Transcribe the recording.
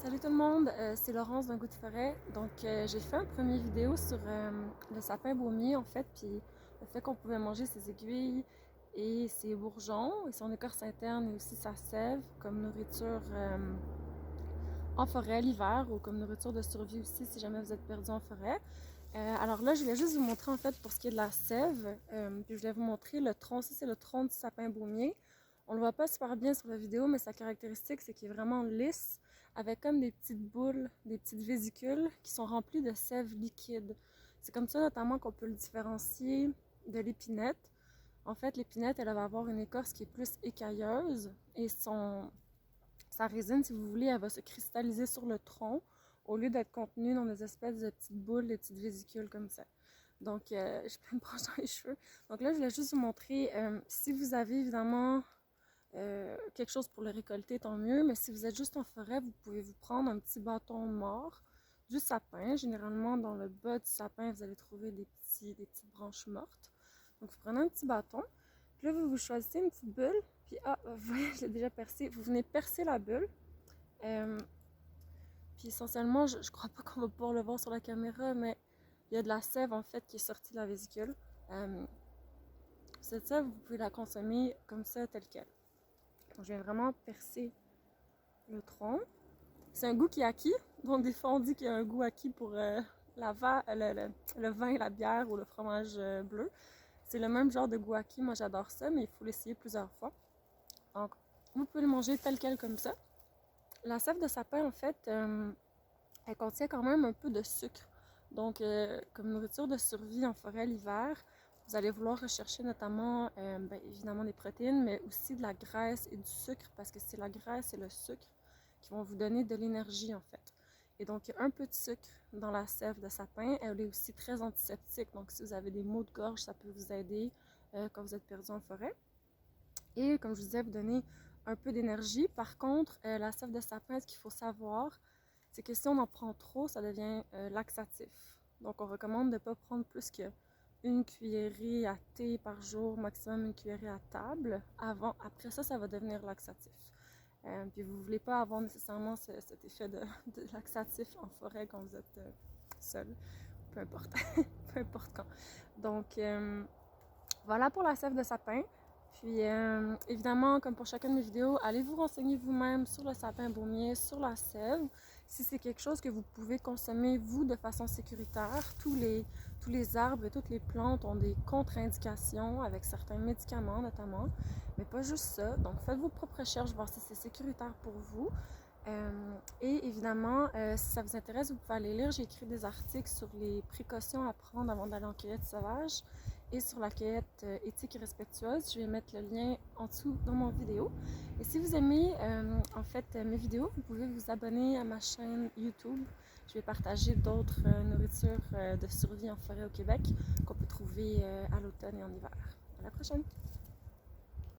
Salut tout le monde, c'est Laurence d'un Goût de forêt. Donc j'ai fait un premier vidéo sur le sapin baumier en fait, puis le fait qu'on pouvait manger ses aiguilles et ses bourgeons et son écorce interne et aussi sa sève comme nourriture en forêt l'hiver ou comme nourriture de survie aussi si jamais vous êtes perdu en forêt. Alors là, je voulais juste vous montrer en fait pour ce qui est de la sève, puis je voulais vous montrer le tronc. Ça, c'est le tronc du sapin baumier. On le voit pas super bien sur la vidéo, mais sa caractéristique, c'est qu'il est vraiment lisse, avec comme des petites boules, des petites vésicules qui sont remplies de sève liquide. C'est comme ça notamment qu'on peut le différencier de l'épinette. En fait, l'épinette, elle va avoir une écorce qui est plus écailleuse et sa résine, si vous voulez, elle va se cristalliser sur le tronc au lieu d'être contenue dans des espèces de petites boules, des petites vésicules comme ça. Donc, je peux me broche dans les cheveux. Donc là, je voulais juste vous montrer, si vous avez évidemment quelque chose pour le récolter, tant mieux, mais si vous êtes juste en forêt, vous pouvez vous prendre un petit bâton mort du sapin. Généralement, dans le bas du sapin, vous allez trouver des petites branches mortes. Donc, vous prenez un petit bâton, puis là, vous choisissez une petite bulle, puis vous voyez, je l'ai déjà percé. Vous venez percer la bulle. Euh, Puis essentiellement, je crois pas qu'on va pouvoir le voir sur la caméra, mais il y a de la sève en fait qui est sortie de la vésicule. Cette sève, vous pouvez la consommer comme ça, telle quelle. Donc, je viens vraiment percer le tronc. C'est un goût qui est acquis, donc des fois on dit qu'il y a un goût acquis pour le vin, la bière ou le fromage bleu. C'est le même genre de goût acquis, moi j'adore ça, mais il faut l'essayer plusieurs fois. Donc, vous pouvez le manger tel quel comme ça. La sève de sapin, en fait, elle contient quand même un peu de sucre. Donc, comme nourriture de survie en forêt l'hiver, vous allez vouloir rechercher notamment, évidemment, des protéines, mais aussi de la graisse et du sucre, parce que c'est la graisse et le sucre qui vont vous donner de l'énergie, en fait. Et donc, il y a un peu de sucre dans la sève de sapin. Elle est aussi très antiseptique. Donc, si vous avez des maux de gorge, ça peut vous aider quand vous êtes perdu en forêt. Et comme je vous disais, vous donner un peu d'énergie. Par contre, la sève de sapin, ce qu'il faut savoir, c'est que si on en prend trop, ça devient laxatif. Donc, on recommande de ne pas prendre plus qu'une cuillerée à thé par jour, maximum une cuillerée à table. Après ça, ça va devenir laxatif. Puis vous ne voulez pas avoir nécessairement cet effet de laxatif en forêt quand vous êtes seul, peu importe, peu importe quand. Donc, voilà pour la sève de sapin. Puis, évidemment, comme pour chacune de mes vidéos, allez vous renseigner vous-même sur le sapin baumier, sur la sève. Si c'est quelque chose que vous pouvez consommer, vous, de façon sécuritaire, tous les arbres et toutes les plantes ont des contre-indications avec certains médicaments notamment, mais pas juste ça. Donc, faites vos propres recherches, voir si c'est sécuritaire pour vous. Et évidemment, si ça vous intéresse, vous pouvez aller lire. J'ai écrit des articles sur les précautions à prendre avant d'aller en cueillette sauvage et sur la cueillette éthique et respectueuse. Je vais mettre le lien en dessous dans mon vidéo. Et si vous aimez en fait mes vidéos, vous pouvez vous abonner à ma chaîne YouTube. Je vais partager d'autres nourritures de survie en forêt au Québec qu'on peut trouver à l'automne et en hiver. À la prochaine!